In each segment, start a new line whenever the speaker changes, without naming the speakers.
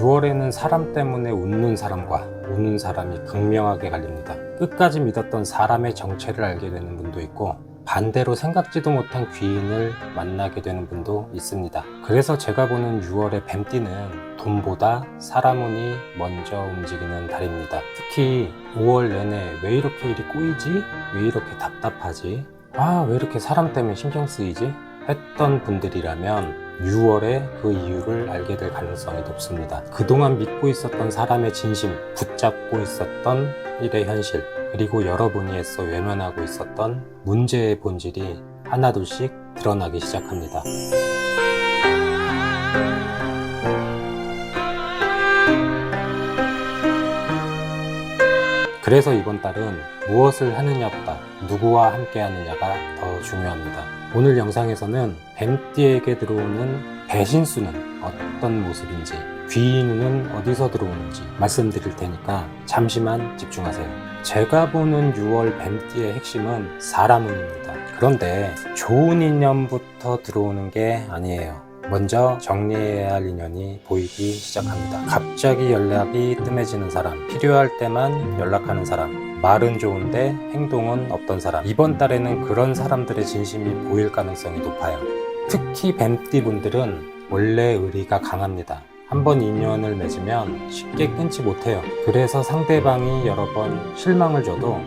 6월에는 사람 때문에 웃는 사람과 우는 사람이 극명하게 갈립니다. 끝까지 믿었던 사람의 정체를 알게 되는 분도 있고, 반대로 생각지도 못한 귀인을 만나게 되는 분도 있습니다. 그래서 제가 보는 6월의 뱀띠는 돈보다 사람 운이 먼저 움직이는 달입니다. 특히 5월 내내 왜 이렇게 일이 꼬이지? 왜 이렇게 답답하지? 왜 이렇게 사람 때문에 신경 쓰이지? 했던 분들이라면 6월에 그 이유를 알게 될 가능성이 높습니다. 그동안 믿고 있었던 사람의 진심, 붙잡고 있었던 일의 현실, 그리고 여러분이 애써 외면하고 있었던 문제의 본질이 하나둘씩 드러나기 시작합니다. 그래서 이번 달은 무엇을 하느냐보다 누구와 함께 하느냐가 더 중요합니다. 오늘 영상에서는 뱀띠에게 들어오는 배신수는 어떤 모습인지, 귀인운은 어디서 들어오는지 말씀드릴 테니까 잠시만 집중하세요. 제가 보는 6월 뱀띠의 핵심은 사람운입니다. 그런데 좋은 인연부터 들어오는 게 아니에요. 먼저 정리해야 할 인연이 보이기 시작합니다. 갑자기 연락이 뜸해지는 사람, 필요할 때만 연락하는 사람, 말은 좋은데 행동은 없던 사람. 이번 달에는 그런 사람들의 진심이 보일 가능성이 높아요. 특히 뱀띠 분들은 원래 의리가 강합니다. 한번 인연을 맺으면 쉽게 끊지 못해요. 그래서 상대방이 여러 번 실망을 줘도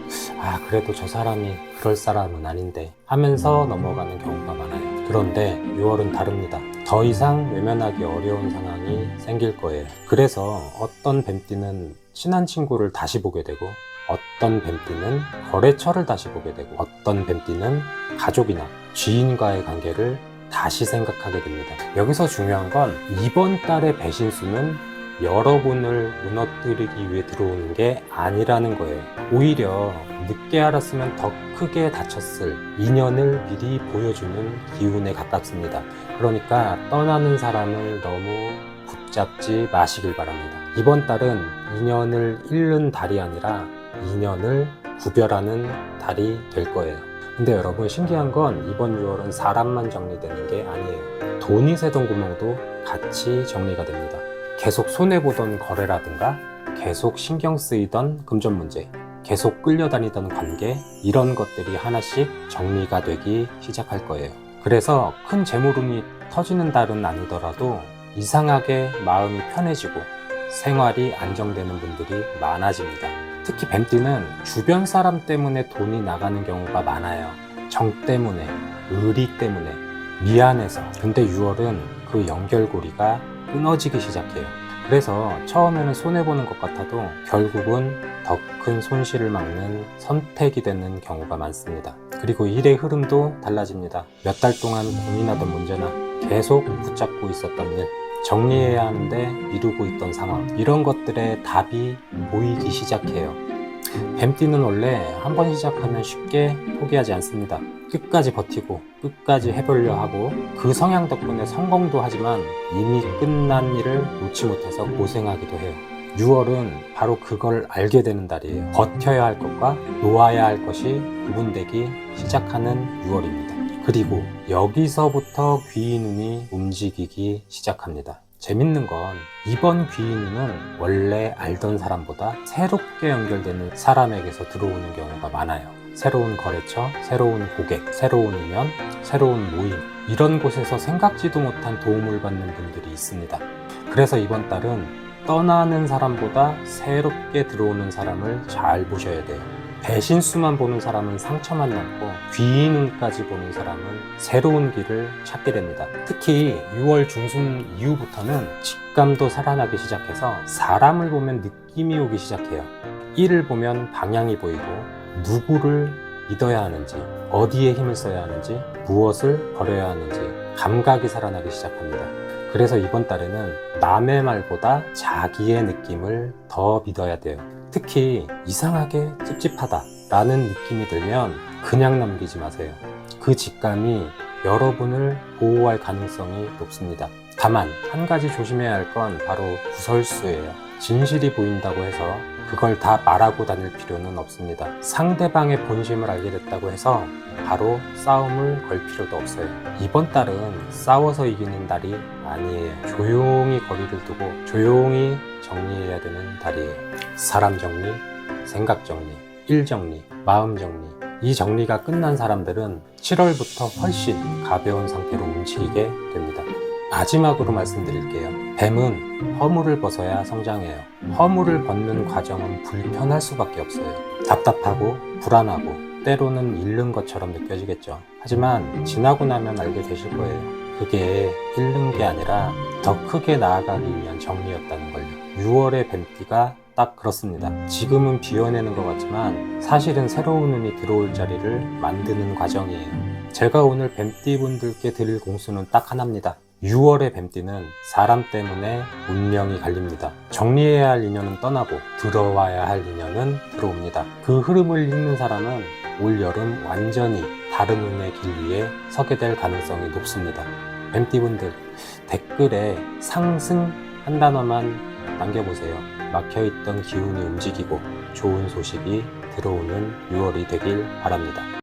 그래도 저 사람이 그럴 사람은 아닌데 하면서 넘어가는 경우가 많아요. 그런데 6월은 다릅니다. 더 이상 외면하기 어려운 상황이 생길 거예요. 그래서 어떤 뱀띠는 친한 친구를 다시 보게 되고, 어떤 뱀띠는 거래처를 다시 보게 되고, 어떤 뱀띠는 가족이나 지인과의 관계를 다시 생각하게 됩니다. 여기서 중요한 건 이번 달의 배신수는 여러분을 무너뜨리기 위해 들어오는 게 아니라는 거예요. 오히려 늦게 알았으면 더 크게 다쳤을 인연을 미리 보여주는 기운에 가깝습니다. 그러니까 떠나는 사람을 너무 붙잡지 마시길 바랍니다. 이번 달은 인연을 잃는 달이 아니라 인연을 구별하는 달이 될 거예요. 근데 여러분, 신기한 건 이번 6월은 사람만 정리되는 게 아니에요. 돈이 새던 구멍도 같이 정리가 됩니다. 계속 손해보던 거래라든가, 계속 신경 쓰이던 금전 문제, 계속 끌려다니던 관계, 이런 것들이 하나씩 정리가 되기 시작할 거예요. 그래서 큰 재물운이 터지는 달은 아니더라도 이상하게 마음이 편해지고 생활이 안정되는 분들이 많아집니다. 특히 뱀띠는 주변 사람 때문에 돈이 나가는 경우가 많아요. 정 때문에, 의리 때문에, 미안해서. 근데 6월은 그 연결고리가 끊어지기 시작해요. 그래서 처음에는 손해보는 것 같아도 결국은 더 큰 손실을 막는 선택이 되는 경우가 많습니다. 그리고 일의 흐름도 달라집니다. 몇 달 동안 고민하던 문제나 계속 붙잡고 있었던 일, 정리해야 하는데 미루고 있던 상황, 이런 것들의 답이 보이기 시작해요. 뱀띠는 원래 한번 시작하면 쉽게 포기하지 않습니다. 끝까지 버티고 끝까지 해보려 하고, 그 성향 덕분에 성공도 하지만 이미 끝난 일을 놓지 못해서 고생하기도 해요. 6월은 바로 그걸 알게 되는 달이에요. 버텨야 할 것과 놓아야 할 것이 구분되기 시작하는 6월입니다. 그리고 여기서부터 귀인운이 움직이기 시작합니다. 재밌는 건 이번 귀인운은 원래 알던 사람보다 새롭게 연결되는 사람에게서 들어오는 경우가 많아요. 새로운 거래처, 새로운 고객, 새로운 인연, 새로운 모임, 이런 곳에서 생각지도 못한 도움을 받는 분들이 있습니다. 그래서 이번 달은 떠나는 사람보다 새롭게 들어오는 사람을 잘 보셔야 돼요. 배신수만 보는 사람은 상처만 남고, 귀인운까지 보는 사람은 새로운 길을 찾게 됩니다. 특히 6월 중순 이후부터는 직감도 살아나기 시작해서 사람을 보면 느낌이 오기 시작해요. 일을 보면 방향이 보이고, 누구를 믿어야 하는지, 어디에 힘을 써야 하는지, 무엇을 버려야 하는지 감각이 살아나기 시작합니다. 그래서 이번 달에는 남의 말보다 자기의 느낌을 더 믿어야 돼요. 특히 이상하게 찝찝하다 라는 느낌이 들면 그냥 넘기지 마세요. 그 직감이 여러분을 보호할 가능성이 높습니다. 다만 한 가지 조심해야 할 건 바로 구설수예요. 진실이 보인다고 해서 그걸 다 말하고 다닐 필요는 없습니다. 상대방의 본심을 알게 됐다고 해서 바로 싸움을 걸 필요도 없어요. 이번 달은 싸워서 이기는 달이 아니에요. 조용히 거리를 두고 조용히 정리해야 되는 달이에요. 사람 정리, 생각 정리, 일 정리, 마음 정리. 이 정리가 끝난 사람들은 7월부터 훨씬 가벼운 상태로 움직이게 됩니다. 마지막으로 말씀드릴게요. 뱀은 허물을 벗어야 성장해요. 허물을 벗는 과정은 불편할 수밖에 없어요. 답답하고 불안하고 때로는 잃는 것처럼 느껴지겠죠. 하지만 지나고 나면 알게 되실 거예요. 그게 잃는 게 아니라 더 크게 나아가기 위한 정리였다는 걸요. 6월의 뱀띠가 딱 그렇습니다. 지금은 비워내는 것 같지만 사실은 새로운 운이 들어올 자리를 만드는 과정이에요. 제가 오늘 뱀띠 분들께 드릴 공수는 딱 하나입니다. 6월의 뱀띠는 사람 때문에 운명이 갈립니다. 정리해야 할 인연은 떠나고 들어와야 할 인연은 들어옵니다. 그 흐름을 읽는 사람은 올 여름 완전히 다른 운의 길 위에 서게 될 가능성이 높습니다. 뱀띠분들 댓글에 상승 한 단어만 남겨보세요. 막혀있던 기운이 움직이고 좋은 소식이 들어오는 6월이 되길 바랍니다.